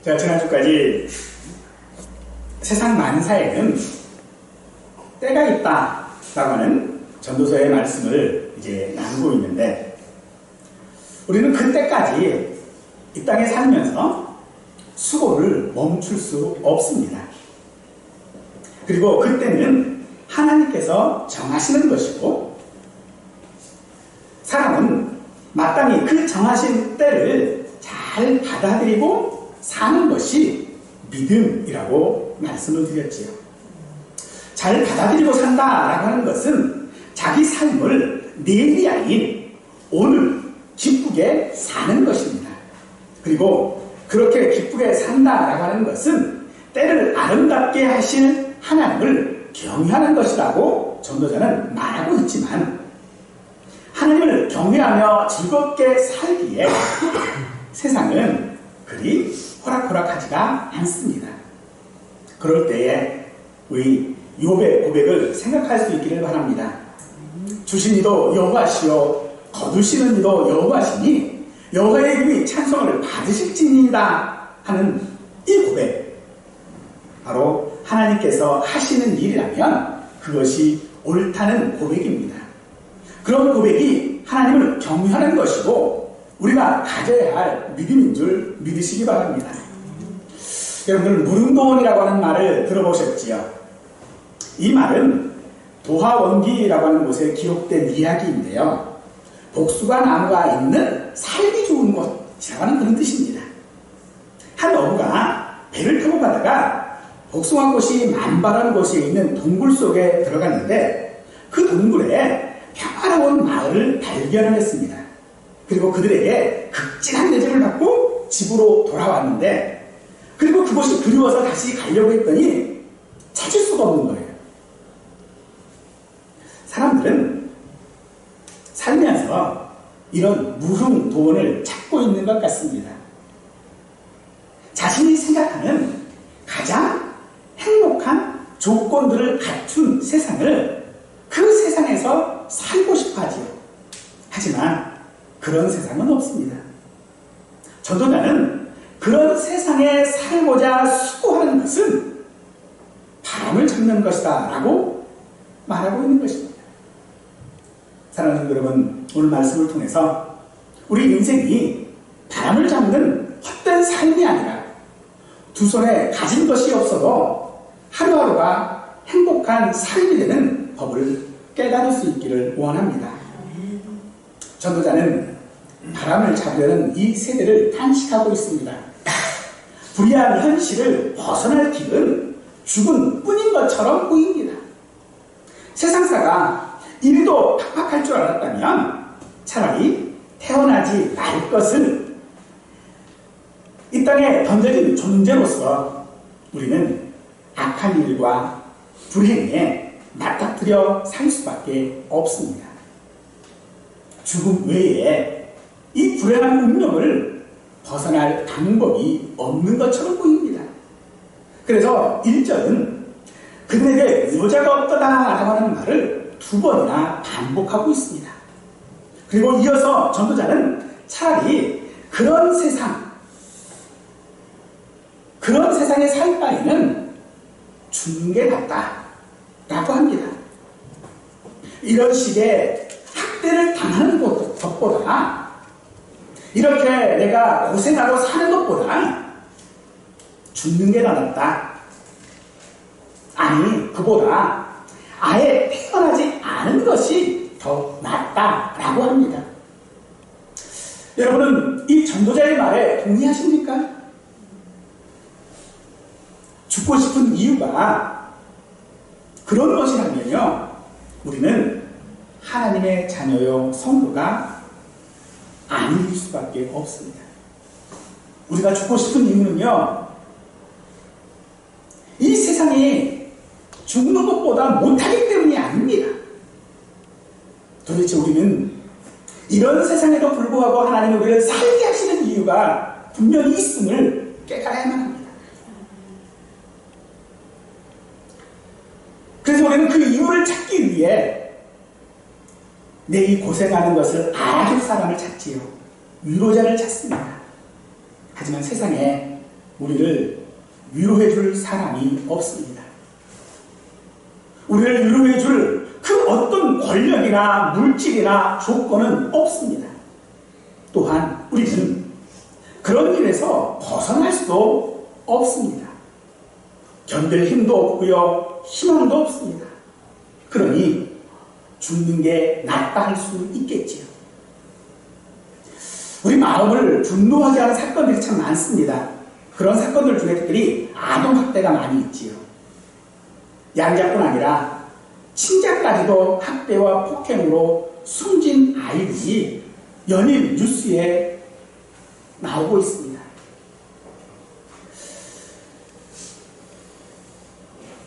제가 지난주까지 세상 만사에는 때가 있다라고 하는 전도서의 말씀을 이제 나누고 있는데, 우리는 그때까지 이 땅에 살면서 수고를 멈출 수 없습니다. 그리고 그때는 하나님께서 정하시는 것이고, 사람은 마땅히 그 정하신 때를 잘 받아들이고 사는 것이 믿음이라고 말씀을 드렸지요. 잘 받아들이고 산다라고 하는 것은 자기 삶을 내일이 아닌 오늘 기쁘게 사는 것입니다. 그리고 그렇게 기쁘게 산다라고 하는 것은 때를 아름답게 하실 하나님을 경외하는 것이라고 전도자는 말하고 있지만, 하나님을 경외하며 즐겁게 살기에 세상은 그리 호락호락하지가 않습니다. 그럴 때에 우리 욥의 고백을 생각할 수 있기를 바랍니다. 주신 이도 여호와시요 거두시는 이도 여호와시니 여호와의 이름이 찬송을 받으실지니이다 하는 이 고백, 바로 하나님께서 하시는 일이라면 그것이 옳다는 고백입니다. 그런 고백이 하나님을 경외하는 것이고 우리가 가져야 할 믿음인 줄 믿으시기 바랍니다. 여러분들, 무릉도원이라고 하는 말을 들어보셨지요? 이 말은 도하원기라고 하는 곳에 기록된 이야기인데요, 복숭아 나무가 있는 살기 좋은 곳이라고 하는 그런 뜻입니다. 한 어부가 배를 타고 가다가 복숭아꽃이 만발한 곳에 있는 동굴 속에 들어갔는데, 그 동굴에 평화로운 마을을 발견을 했습니다. 그리고 그들에게 극진한 대접을 받고 집으로 돌아왔는데, 그리고 그곳이 그리워서 다시 가려고 했더니 찾을 수가 없는 거예요. 사람들은 살면서 이런 무릉도원을 찾고 있는 것 같습니다. 자신이 생각하는 가장 행복한 조건들을 갖춘 세상을, 그 세상에서 살고 싶어 하지요. 하지만 그런 세상은 없습니다. 전도자는 그런 세상에 살고자 수고하는 것은 바람을 잡는 것이다 라고 말하고 있는 것입니다. 사랑하는 여러분, 오늘 말씀을 통해서 우리 인생이 바람을 잡는 헛된 삶이 아니라 두 손에 가진 것이 없어도 하루하루가 행복한 삶이 되는 법을 깨달을 수 있기를 원합니다. 전도자는 바람을 잡으려는 이 세대를 탄식하고 있습니다. 불의한 현실을 벗어날 길은 죽은 뿐인 것처럼 보입니다. 세상사가 이리도 팍팍할 줄 알았다면 차라리 태어나지 말 것을 이 땅에 던져진 존재로서 우리는 악한 일과 불행에 맞닥뜨려 살 수밖에 없습니다. 죽음 외에 이 불행한 운명을 벗어날 방법이 없는 것처럼 보입니다. 그래서 1절은 그들에게 여자가 없더다라고 하는 말을 2번이나 반복하고 있습니다. 그리고 이어서 전도자는 차라리 그런 세상에 살 바에는 죽는 게 낫다라고 합니다. 이런 식의 학대를 당하는 것보다, 이렇게 내가 고생하고 사는 것보다 죽는 게 낫다. 아니, 그보다 아예 태어나지 않은 것이 더 낫다라고 합니다. 여러분은 이 전도자의 말에 동의하십니까? 죽고 싶은 이유가 그런 것이라면요, 우리는 하나님의 자녀요 성도가 아닐 수밖에 없습니다. 우리가 죽고 싶은 이유는요, 이 세상이 죽는 것보다 못하기 때문이 아닙니다. 도대체 우리는 이런 세상에도 불구하고 하나님이 우리를 살게 하시는 이유가 분명히 있음을 깨달아야만 합니다. 그래서 우리는 그 이유를 찾기 위해 내 이 고생하는 것을 알아줄 사람을 찾지요. 위로자를 찾습니다. 하지만 세상에 우리를 위로해 줄 사람이 없습니다. 우리를 위로해 줄 그 어떤 권력이나 물질이나 조건은 없습니다. 또한 우리는 그런 일에서 벗어날 수도 없습니다. 견딜 힘도 없고요, 희망도 없습니다. 그러니 죽는 게 낫다 할 수 있겠지요. 우리 마음을 분노하게 하는 사건들이 참 많습니다. 그런 사건들 중에 특별히 아동학대가 많이 있지요. 양자뿐 아니라 친자까지도 학대와 폭행으로 숨진 아이들이 연일 뉴스에 나오고 있습니다.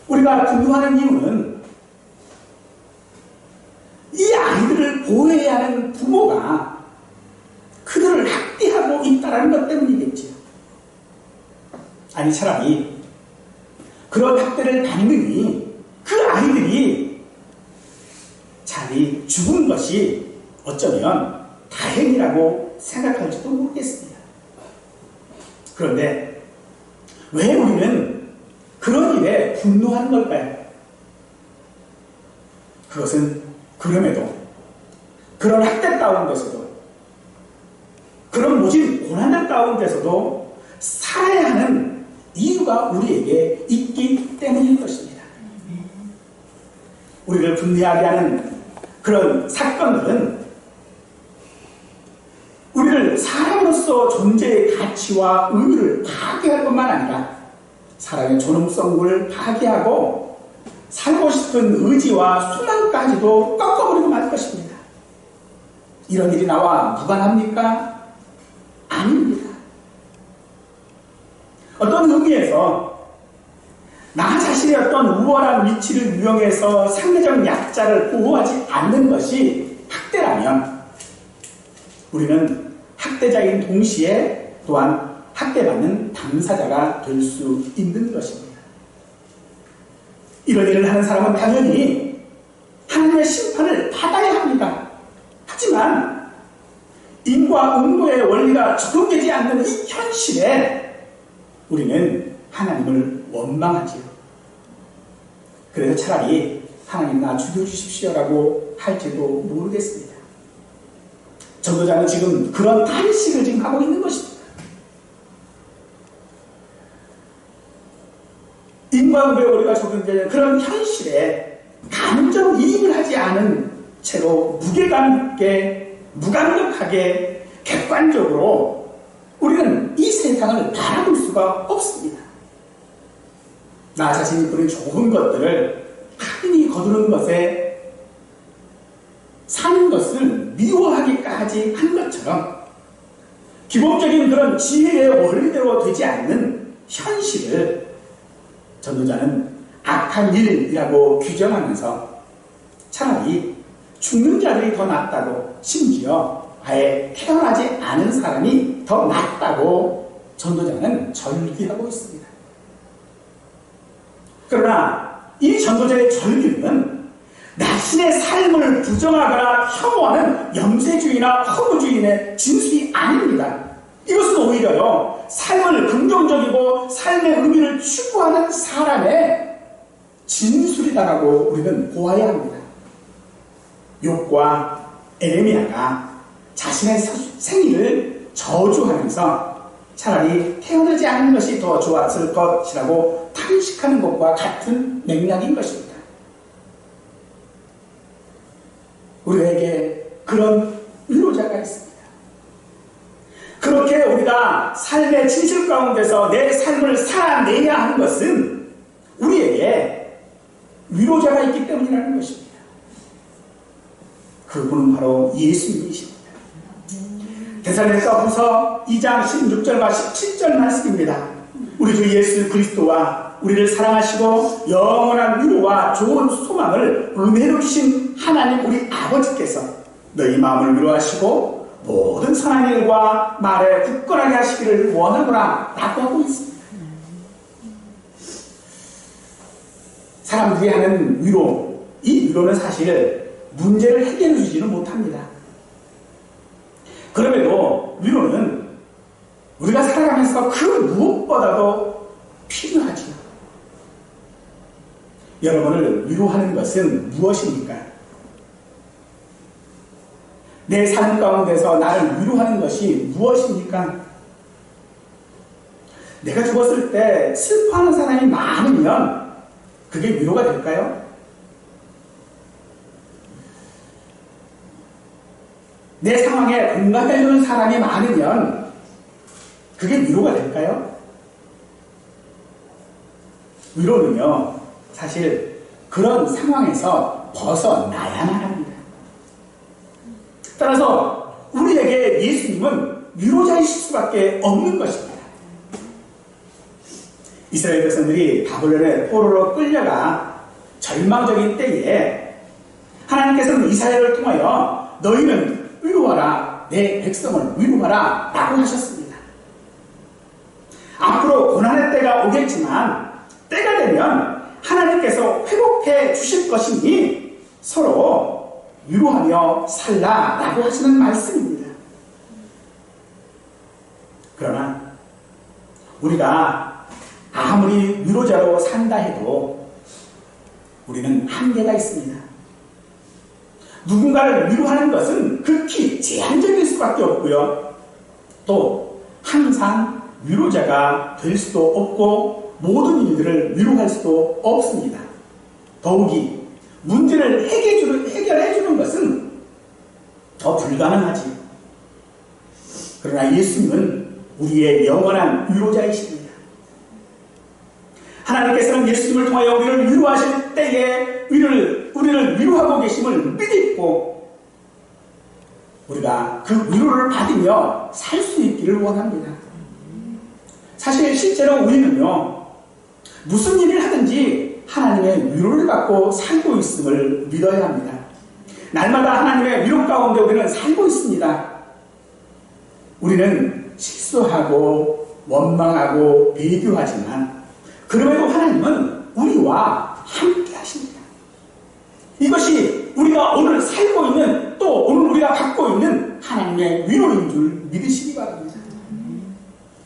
우리가 분노하는 이유는 이 아이들을 보호해야 하는 부모가 그들을 학대하고 있다는 것 때문이겠지요. 아니 차라리 그런 학대를 받느니 그 아이들이 차라리 죽은 것이 어쩌면 다행이라고 생각할지도 모르겠습니다. 그런데 왜 우리는 그런 일에 분노하는 걸까요? 그것은 그럼에도 그런 학대 가운데서도 그런 모진 고난들 가운데서도 살아야 하는 이유가 우리에게 있기 때문인 것입니다. 우리를 분노하게 하는 그런 사건들은 우리를 사람으로서 존재의 가치와 의미를 파괴할 뿐만 아니라 사람의 존엄성을 파괴하고 살고 싶은 의지와 소망까지도 꺾어버리고 말 것입니다. 이런 일이 나와 무관합니까? 아닙니다. 어떤 의미에서 나 자신의 어떤 우월한 위치를 이용해서 상대적 약자를 보호하지 않는 것이 학대라면 우리는 학대자인 동시에 또한 학대받는 당사자가 될 수 있는 것입니다. 이런 일을 하는 사람은 당연히 하나님의 심판을 받아야 합니다. 하지만 인과 응보의 원리가 적용되지 않는 이 현실에 우리는 하나님을 원망하지요. 그래서 차라리 하나님 나 죽여주십시오라고 할지도 모르겠습니다. 전도자는 지금 그런 탄식을 지금 하고 있는 것입니다. 인과응보의 원리가 적용되는 그런 현실에 감정 이입을 하지 않은 채로 무게감 있게 무감각하게 객관적으로 우리는 이 세상을 바라볼 수가 없습니다. 나 자신이 그런 좋은 것들을 하나님이 거두는 것에 사는 것을 미워하기까지 한 것처럼 기본적인 그런 지혜의 원리대로 되지 않는 현실을 전도자는 악한 일이라고 규정하면서 차라리 죽는 자들이 더 낫다고, 심지어 아예 태어나지 않은 사람이 더 낫다고 전도자는 절기하고 있습니다. 그러나 이 전도자의 절기는 자신의 삶을 부정하거나 혐오하는 염세주의나 허무주의의 진술이 아닙니다. 이것은 오히려요, 삶을 긍정적이고 삶의 의미를 추구하는 사람의 진술이다라고 우리는 보아야 합니다. 욥과 에레미야가 자신의 생일을 저주하면서 차라리 태어나지 않는 것이 더 좋았을 것이라고 탄식하는 것과 같은 맥락인 것입니다. 우리에게 그런 위로자가 있습니다. 그렇게 우리가 삶의 진실 가운데서 내 삶을 살아내야 하는 것은 우리에게 위로자가 있기 때문이라는 것입니다. 그분은 바로 예수님이십니다. 데살로니가후서 2장 16절과 17절 말씀입니다. 우리 주 예수 그리스도와 우리를 사랑하시고 영원한 위로와 좋은 소망을 은혜로 주신 하나님 우리 아버지께서 너희 마음을 위로하시고 모든 선한 일과 말에 굳건하게 하시기를 원하노라 라고 하고 있습니다. 사람들이 하는 위로, 이 위로는 사실 문제를 해결해 주지는 못합니다. 그럼에도 위로는 우리가 살아가면서 그 무엇보다도 필요하죠. 여러분을 위로하는 것은 무엇입니까? 내 삶 가운데서 나를 위로하는 것이 무엇입니까? 내가 죽었을 때 슬퍼하는 사람이 많으면 그게 위로가 될까요? 내 상황에 공감해주는 사람이 많으면 그게 위로가 될까요? 위로는요, 사실 그런 상황에서 벗어나야만 합니다. 따라서 우리에게 예수님은 위로자이실 수밖에 없는 것입니다. 이스라엘 백성들이 바벨론의 포로로 끌려가 절망적인 때에 하나님께서는 이사야를 통하여 너희는 위로하라, 내 백성을 위로하라 라고 하셨습니다. 앞으로 고난의 때가 오겠지만 때가 되면 하나님께서 회복해 주실 것이니 서로 위로하며 살라라고 하시는 말씀입니다. 그러나 우리가 아무리 위로자로 산다 해도 우리는 한계가 있습니다. 누군가를 위로하는 것은 극히 제한적일 수밖에 없고요. 또 항상 위로자가 될 수도 없고 모든 일들을 위로할 수도 없습니다. 더욱이 문제를 해결해 주는 것은 더 불가능하지. 그러나 예수님은 우리의 영원한 위로자이십니다. 하나님께서는 예수님을 통하여 우리를 위로하실 때에 우리를 위로하고 계심을 믿고 우리가 그 위로를 받으며 살 수 있기를 원합니다. 사실 실제로 우리는요, 무슨 일을 하든지 하나님의 위로를 받고 살고 있음을 믿어야 합니다. 날마다 하나님의 위로 가운데 우리는 살고 있습니다. 우리는 실수하고 원망하고 배교하지만 그럼에도 하나님은 우리와 함께 하십니다. 이것이 우리가 오늘 살고 있는, 또 오늘 우리가 갖고 있는 하나님의 위로인 줄 믿으시기 바랍니다.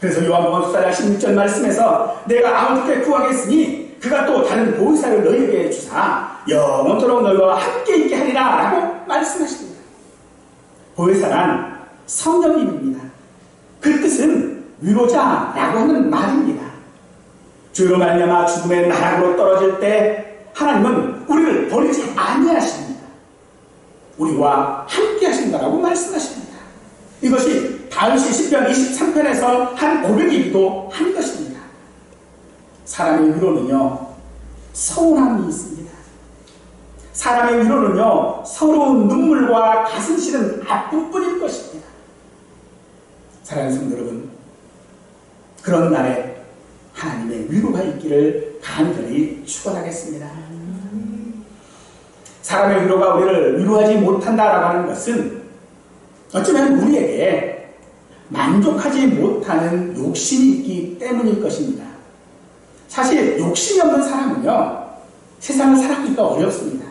그래서 요한복음 14장 16절 말씀에서 내가 아버지께 구하겠으니 그가 또 다른 보혜사를 너희에게 주사 영원토록 너희와 함께 있게 하리라 라고 말씀하십니다. 보혜사란 성령님입니다. 그 뜻은 위로자라고 하는 말입니다. 주로 말미암아 죽음의 나락으로 떨어질 때 하나님은 우리를 버리지 아니하십니다. 우리와 함께 하신다라고 말씀하십니다. 이것이 다윗이 시편 23편에서 한 고백이기도 한 것입니다. 사람의 위로는요, 서운함이 있습니다. 사람의 위로는요, 서러운 눈물과 가슴 시린 아픔뿐일 것입니다. 사랑하는 성도 여러분, 그런 날에 하나님의 위로가 있기를 간절히 축원하겠습니다. 사람의 위로가 우리를 위로하지 못한다라고 하는 것은 어쩌면 우리에게 만족하지 못하는 욕심이 있기 때문일 것입니다. 사실 욕심이 없는 사람은요, 세상을 살아가기가 어렵습니다.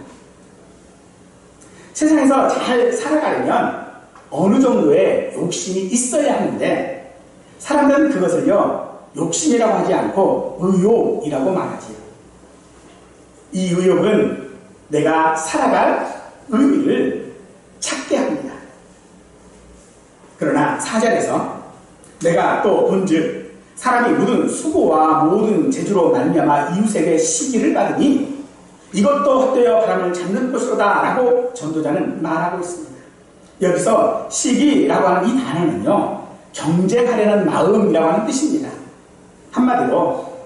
세상에서 잘 살아가려면 어느 정도의 욕심이 있어야 하는데 사람들은 그것을요, 욕심이라고 하지 않고 의욕이라고 말하지요. 이 의욕은 내가 살아갈 의미를 찾게 합니다. 그러나 4절에서 내가 또 본즉 사람이 모든 수고와 모든 재주로 말미암아 이웃에게 시기를 받으니 이것도 헛되어 바람을 잡는 것이로다 라고 전도자는 말하고 있습니다. 여기서 시기라고 하는 이 단어는요, 경쟁하려는 마음이라고 하는 뜻입니다. 한마디로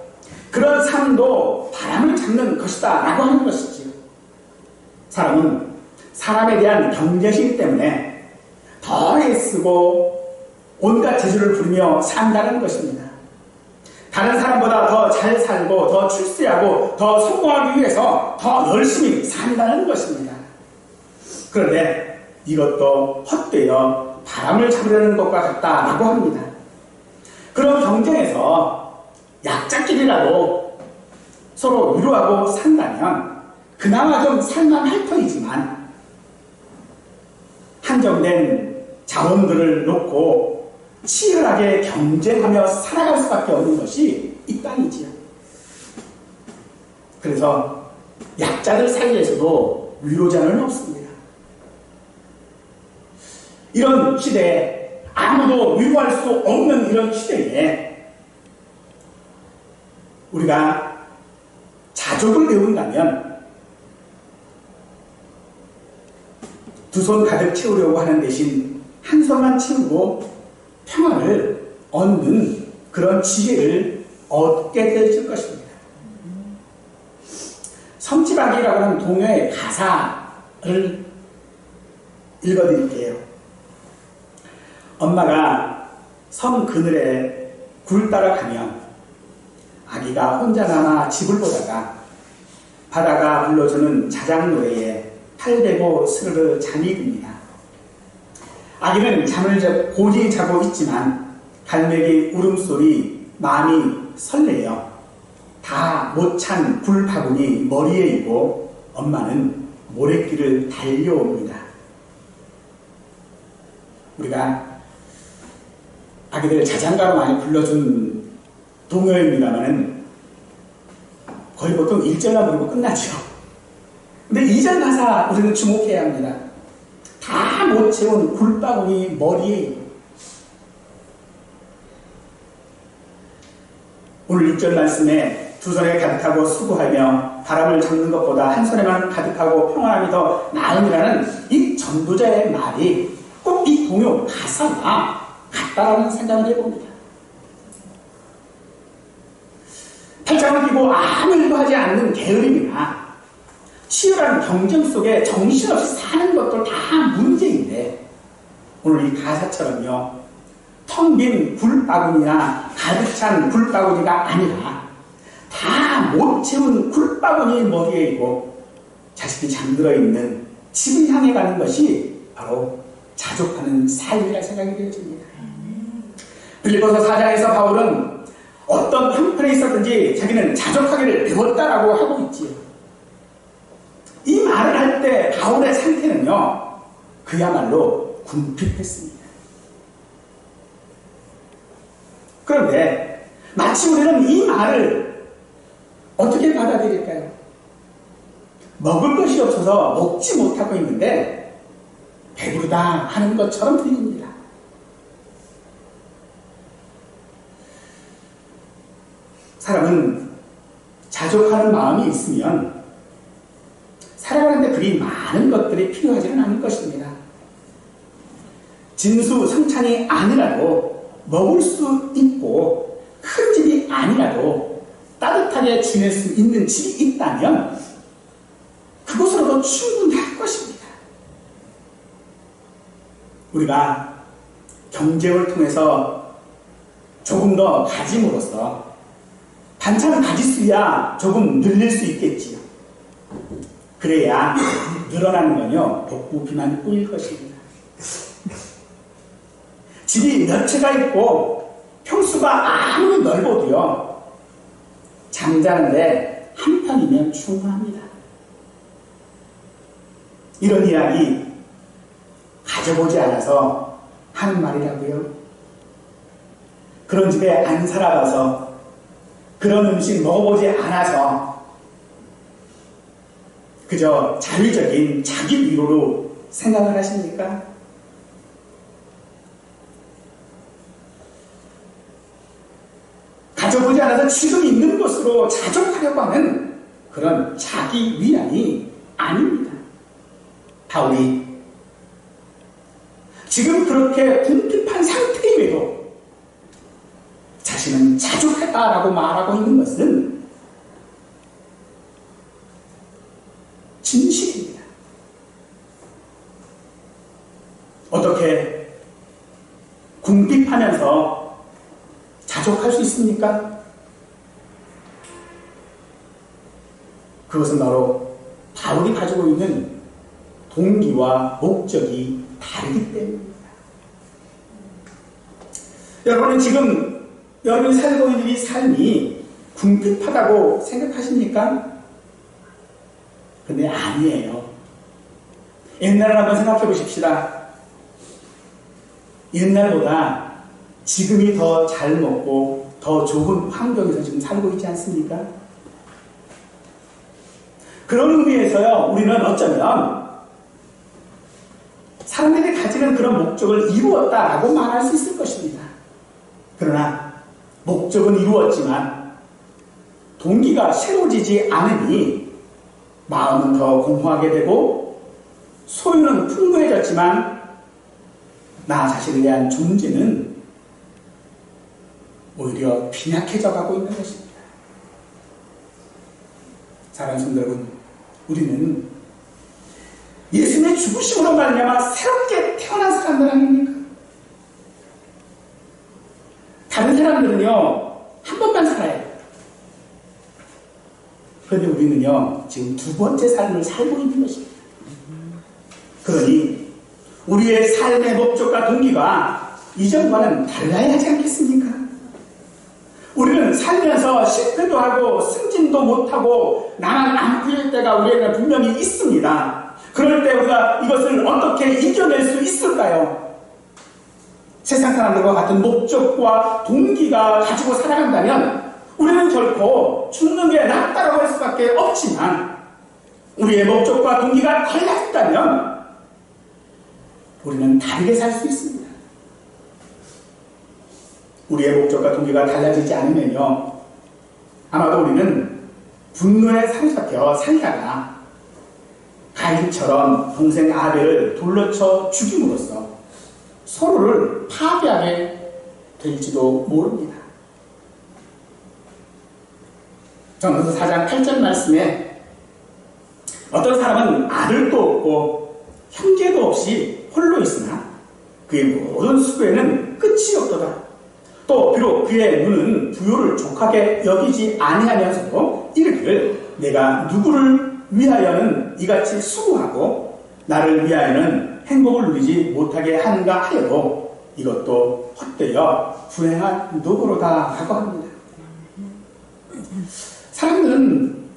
그런 삶도 바람을 잡는 것이다 라고 하는 것이지요. 사람은 사람에 대한 경쟁심 때문에 더 애쓰고 온갖 재주를 부리며 산다는 것입니다. 다른 사람보다 더 잘 살고 더 출세하고 더 성공하기 위해서 더 열심히 산다는 것입니다. 그런데 이것도 헛되어 바람을 잡으려는 것과 같다라고 합니다. 그런 경쟁에서 약자끼리라도 서로 위로하고 산다면 그나마 좀 살만할 터이지만 한정된 자원들을 놓고 치열하게 경쟁하며 살아갈 수밖에 없는 것이 이 땅이지요. 그래서 약자들 사이에서도 위로자는 없습니다. 이런 시대에, 아무도 위로할 수 없는 이런 시대에 우리가 자족을 배운다면 두 손 가득 채우려고 하는 대신 한 손만 채우고 평화를 얻는 그런 지혜를 얻게 되실 것입니다. 섬지박이라고 하는 동요의 가사를 읽어드릴게요. 엄마가 섬 그늘에 굴 따라가면 아기가 혼자 남아 집을 보다가 바다가 불러주는 자작 노래에 팔 대고 스르르 잠이 듭니다. 아기는 잠을 고지 자고 있지만 갈매기 울음소리 마음이 설레요. 다 못 찬 굴 바구니 머리에 이고 엄마는 모래길을 달려옵니다. 우리가 아기들 자장가로 많이 불러준 동요입니다만은 거의 보통 1절만 부르고 끝나죠. 근데 2절 가사 우리는 주목해야 합니다. 다 못 채운 굴바구니 머리에 있고. 오늘 6절 말씀에 두 손에 가득하고 수고하며 바람을 잡는 것보다 한 손에만 가득하고 평안함이 더 나음이라는 이 전도자의 말이 꼭 이 동요 가사와 같다라는 생각을 해봅니다. 팔짱을 끼고 아무 일도 하지 않는 게으름이나 치열한 경쟁 속에 정신없이 사는 것도 다 문제인데 오늘 이 가사처럼요, 텅 빈 굴바구니나 가득 찬 굴바구니가 아니라 다 못 채운 굴바구니 머리에 있고 자식이 잠들어 있는 집을 향해 가는 것이 바로 자족하는 삶이라 생각이 되어집니다. 빌립보서 4장에서 바울은 어떤 형편에 있었든지 자기는 자족하기를 배웠다라고 하고 있지요. 이 말을 할 때 바울의 상태는요, 그야말로 궁핍했습니다. 그런데 마치 우리는 이 말을 어떻게 받아들일까요? 먹을 것이 없어서 먹지 못하고 있는데 배부르다 하는 것처럼 들립니다. 사람은 자족하는 마음이 있으면 살아가는데 그리 많은 것들이 필요하지는 않을 것입니다. 진수성찬이 아니라도 먹을 수 있고 큰 집이 아니라도 따뜻하게 지낼 수 있는 집이 있다면 그것으로도 충분할 것입니다. 우리가 경쟁을 통해서 조금 더 가짐으로써 반찬 가짓수야 조금 늘릴 수 있겠지요. 그래야 늘어나는 건요, 복부 비만 뿌일 것입니다. 집이 몇 채가 있고 평수가 아무리 넓어도요, 잠자는데 한 편이면 충분합니다. 이런 이야기 가져보지 않아서 하는 말이라고요. 그런 집에 안 살아봐서, 그런 음식 먹어보지 않아서 그저 자의적인 자기 위로로 생각을 하십니까? 가져보지 않아서 지금 있는 것으로 자족하려고 하는 그런 자기 위안이 아닙니다. 바울이 지금 그렇게 궁핍한 상태임에도 자신은 자족했다라고 말하고 있는 것은 진실입니다. 어떻게 궁핍하면서 자족할 수 있습니까? 그것은 바로 바울이 가지고 있는 동기와 목적이 다르기 때문입니다. 여러분은 지금 여러분이 살고 있는 이 삶이 궁핍하다고 생각하십니까? 근데 아니에요. 옛날을 한번 생각해 보십시다. 옛날보다 지금이 더 잘 먹고 더 좋은 환경에서 지금 살고 있지 않습니까? 그런 의미에서요, 우리는 어쩌면 사람들이 가지는 그런 목적을 이루었다라고 말할 수 있을 것입니다. 그러나 목적은 이루었지만 동기가 새로워지지 않으니 마음은 더 공허하게 되고 소유는 풍부해졌지만 나 자신에 대한 존재는 오히려 빈약해져 가고 있는 것입니다. 사랑하는 성도 여러분, 우리는 예수님의 죽으심으로 말미암아 새롭게 태어난 사람들 아닙니까? 다른 사람들은요, 한 번만 살아요. 그런데 우리는요, 지금 두 번째 삶을 살고 있는 것입니다. 그러니 우리의 삶의 목적과 동기가 이전과는 달라야 하지 않겠습니까? 우리는 살면서 실패도 하고 승진도 못하고 나만 안 풀릴 때가 우리에게 분명히 있습니다. 그럴 때 우리가 이것을 어떻게 이겨낼 수 있을까요? 세상 사람들과 같은 목적과 동기가 가지고 살아간다면 우리는 결코 죽는 게 낫다고 할 수밖에 없지만 우리의 목적과 동기가 달랐다면 우리는 다르게 살 수 있습니다. 우리의 목적과 동기가 달라지지 않으면요, 아마도 우리는 분노에 사로잡혀 살다가 가인처럼 동생 아벨을 돌로 쳐 죽임으로써 서로를 파괴하게 될지도 모릅니다. 전도서 4장 8절 말씀에 어떤 사람은 아들도 없고 형제도 없이 홀로 있으나 그의 모든 수고에는 끝이 없도다. 또 비록 그의 눈은 부요를 족하게 여기지 아니하면서도 이르기를 내가 누구를 위하여는 이같이 수고하고 나를 위하여는 행복을 누리지 못하게 하는가 하여도 이것도 헛되어 불행한 노고로다 라고 합니다. 사람들은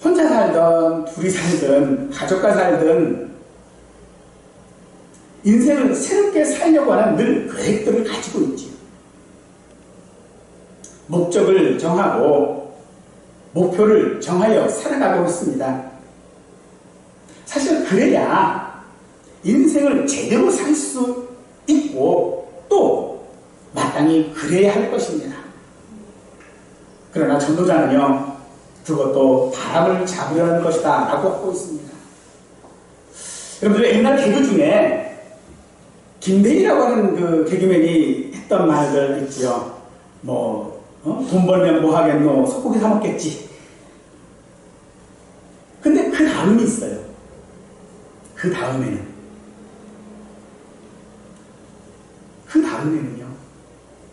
혼자 살든 둘이 살든 가족과 살든 인생을 새롭게 살려고 하는 늘 계획들을 가지고 있지요. 목적을 정하고 목표를 정하여 살아가고 있습니다. 사실 그래야 인생을 제대로 살 수 있고 또 마땅히 그래야 할 것입니다. 그러나 전도자는요, 그것도 바람을 잡으려는 것이다 라고 하고 있습니다. 여러분들 옛날 개그 중에 김대희라고 하는 그 개그맨이 했던 말들 있지요. 돈 벌면 뭐 하겠노? 소고기 사 먹겠지. 근데 그 다음이 있어요. 그 다음에는요.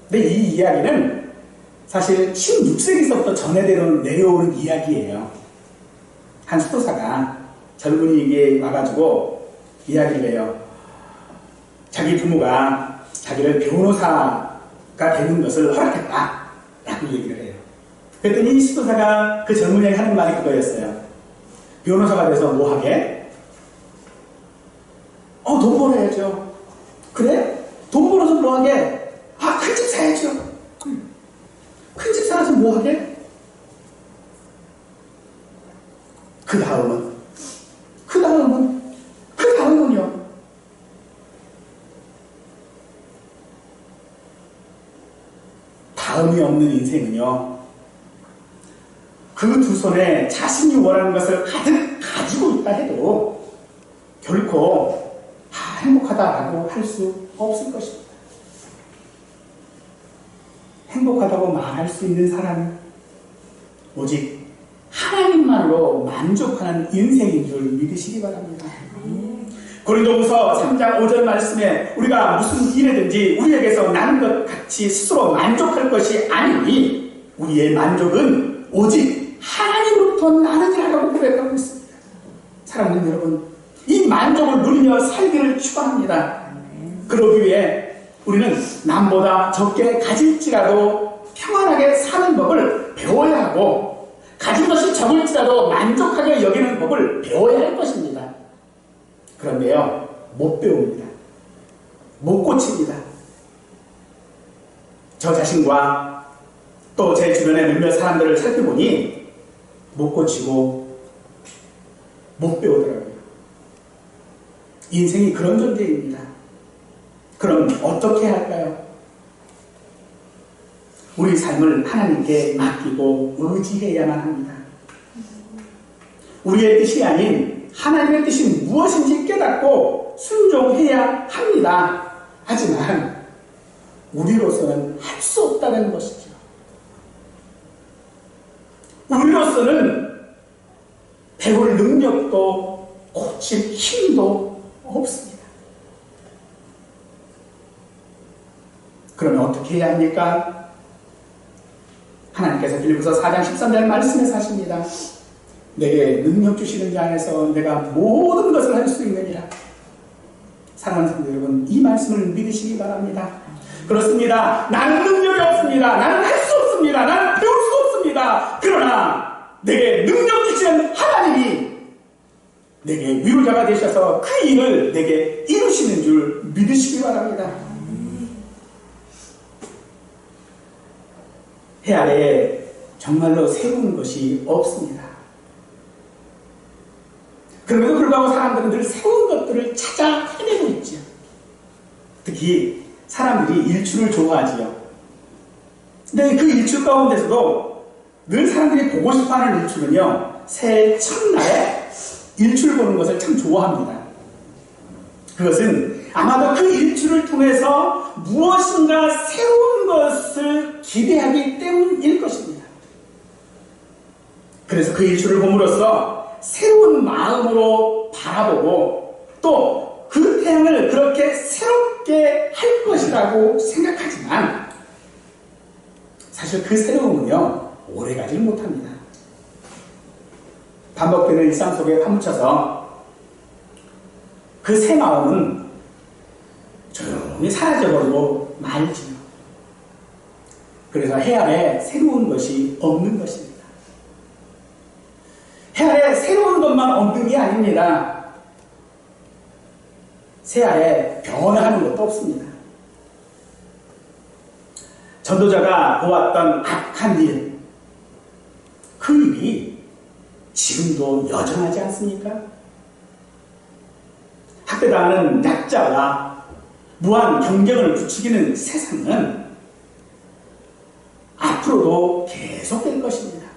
근데 이 이야기는 사실 16세기서부터 내려오는 이야기예요. 한 수도사가 젊은이에게 와가지고 이야기를 해요. 자기 부모가 자기를 변호사가 되는 것을 허락했다 라고 얘기를 해요. 그랬더니 이 수도사가 그 젊은이에게 하는 말이 그거였어요. 변호사가 돼서 뭐 하게? 돈 벌어야죠. 그래? 돈 벌어서 뭐 하게? 큰 집 사야죠. 큰 집 살아서 뭐 하게? 그 다음은요. 다음이 없는 인생은요, 그 두 손에 자신이 원하는 것을 가득 가지고 있다 해도 결코 행복하다라고 할 수 없을 것입니다. 행복하다고 말할 수 있는 사람은 오직 하나님만으로 만족하는 인생인 줄 믿으시기 바랍니다. 고린도후서 3장 5절 말씀에 우리가 무슨 일이든지 우리에게서 나는 것 같이 스스로 만족할 것이 아니니 우리의 만족은 오직 하나님으로부터 나느니라고 고백하고 있습니다. 사랑하는 여러분, 이 만족을 누리며 살기를 축원합니다. 그러기 위해 우리는 남보다 적게 가질지라도 평안하게 사는 법을 배워야 하고 가진 것이 적을지라도 만족하게 여기는 법을 배워야 할 것입니다. 그런데요, 못 배웁니다. 못 고칩니다. 저 자신과 또 제 주변의 몇몇 사람들을 살펴보니 못 고치고 못 배우더라고요. 인생이 그런 존재입니다. 그럼 어떻게 할까요? 우리 삶을 하나님께 맡기고 의지해야만 합니다. 우리의 뜻이 아닌 하나님의 뜻이 무엇인지 깨닫고 순종해야 합니다. 하지만 우리로서는 할 수 없다는 것이죠. 우리로서는 배울 능력도 고칠 힘도 없습니다. 그러면 어떻게 해야 합니까? 하나님께서 빌립보서 4장 13절 말씀에서 하십니다. 내게 능력 주시는 자 안에서 내가 모든 것을 할 수 있느니라. 사랑하는 성도 여러분, 이 말씀을 믿으시기 바랍니다. 그렇습니다. 나는 능력이 없습니다. 나는 할 수 없습니다. 나는 배울 수 없습니다. 그러나 내게 능력 주시는 하나님이 내게 위로자가 되셔서 그 일을 내게 이루시는 줄 믿으시기 바랍니다. 해 아래에 정말로 새로운 것이 없습니다. 그럼에도 불구하고 사람들은 늘 새로운 것들을 찾아 헤매고 있죠. 특히 사람들이 일출을 좋아하지요. 근데 그 일출 가운데서도 늘 사람들이 보고 싶어하는 일출은요, 새해 첫날에 일출 보는 것을 참 좋아합니다. 그것은 아마도 그 일출을 통해서 무엇인가 새로운 것을 기대하기 때문일 것입니다. 그래서 그 일출을 봄으로써 새로운 마음으로 바라보고 또 그 태양을 그렇게 새롭게 할 것이라고 생각하지만 사실 그 새로움은요, 오래가지 못합니다. 반복되는 일상 속에 파묻혀서 그 새 마음은 조용히 사라져버리고 말지요. 그래서 해 아래 새로운 것이 없는 것입니다. 해 아래 새로운 것만 없는 게 아닙니다. 새 아래 변화하는 것도 없습니다. 전도자가 보았던 악한 일, 그 일이 지금도 여전하지 않습니까? 학대당하는 약자와 무한 경쟁을 부추기는 세상은 앞으로도 계속될 것입니다.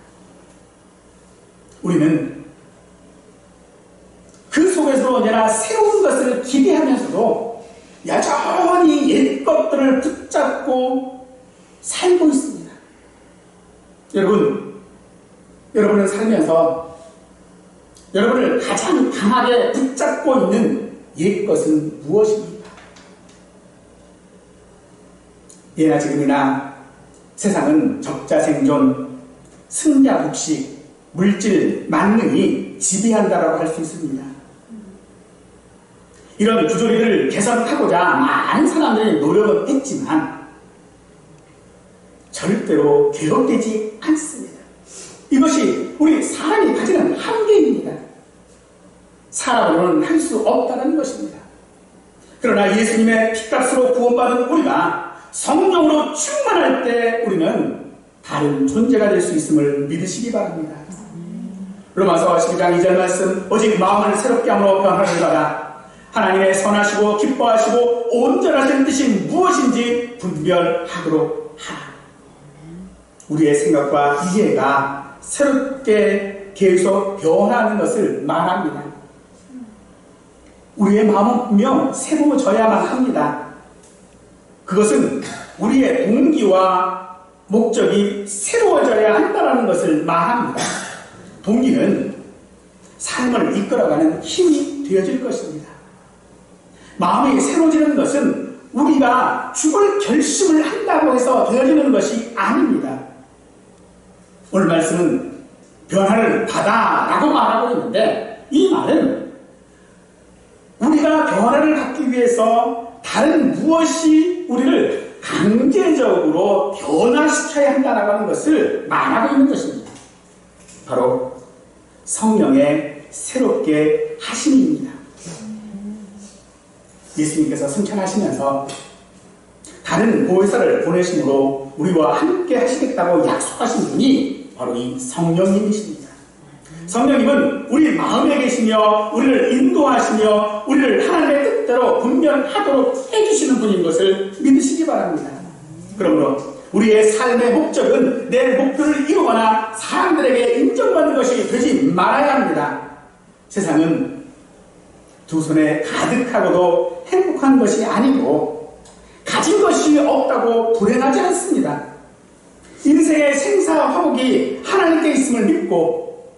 우리는 그 속에서 언제나 새로운 것을 기대하면서도 여전히 옛 것들을 붙잡고 살고 있습니다. 여러분은 살면서 여러분을 가장 강하게 붙잡고 있는 옛 것은 무엇입니까? 예나 지금이나 세상은 적자생존, 승자복식, 물질, 만능이 지배한다라고 할 수 있습니다. 이런 구조리를 개선하고자 많은 사람들이 노력은 했지만 절대로 개혁되지 않습니다. 이것이 우리 사람이 가지는 한계입니다. 사람으로는 할 수 없다는 것입니다. 그러나 예수님의 피값으로 구원받은 우리가 성령으로 충만할 때 우리는 다른 존재가 될 수 있음을 믿으시기 바랍니다. 로마서 12장 2절 말씀, 오직 마음을 새롭게 함으로 변화를 받아 하나님의 선하시고 기뻐하시고 온전하신 뜻이 무엇인지 분별하도록 하라. 우리의 생각과 이해가 새롭게 계속 변하는 것을 말합니다. 우리의 마음은 분명 새로워져야만 합니다. 그것은 우리의 동기와 목적이 새로워져야 한다는 것을 말합니다. 동기는 삶을 이끌어가는 힘이 되어질 것입니다. 마음이 새로워지는 것은 우리가 죽을 결심을 한다고 해서 되어지는 것이 아닙니다. 오늘 말씀은 변화를 받아라고 말하고 있는데, 이 말은 우리가 변화를 받기 위해서 다른 무엇이 우리를 강제적으로 변화시켜야 한다라고 하는 것을 말하고 있는 것입니다. 바로 성령의 새롭게 하심입니다. 예수님께서 승천하시면서 다른 보혜사를 보내심으로 우리와 함께 하시겠다고 약속하신 분이 바로 이 성령님이십니다. 성령님은 우리 마음에 계시며 우리를 인도하시며 우리를 하나님의 뜻대로 분별하도록 해주시는 분인 것을 믿으시기 바랍니다. 그러므로 우리의 삶의 목적은 내 목표를 이루거나 사람들에게 인정받는 것이 되지 말아야 합니다. 세상은 두 손에 가득하고도 행복한 것이 아니고 가진 것이 없다고 불행하지 않습니다. 인생의 생사화복이 하나님께 있음을 믿고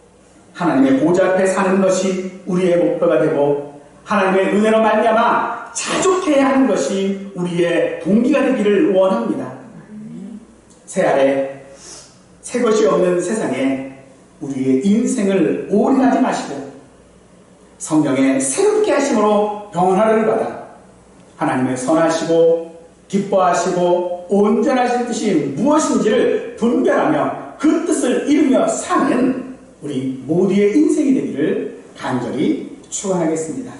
하나님의 보좌 앞에 사는 것이 우리의 목표가 되고 하나님의 은혜로 말미암아 자족해야 하는 것이 우리의 동기가 되기를 원합니다. 새아래 새 것이 없는 세상에 우리의 인생을 올인하지 마시고 성령의 새롭게 하심으로 병원하를 받아 하나님의 선하시고 기뻐하시고 온전하신 뜻이 무엇인지를 분별하며 그 뜻을 이루며 사는 우리 모두의 인생이 되기를 간절히 축원하겠습니다.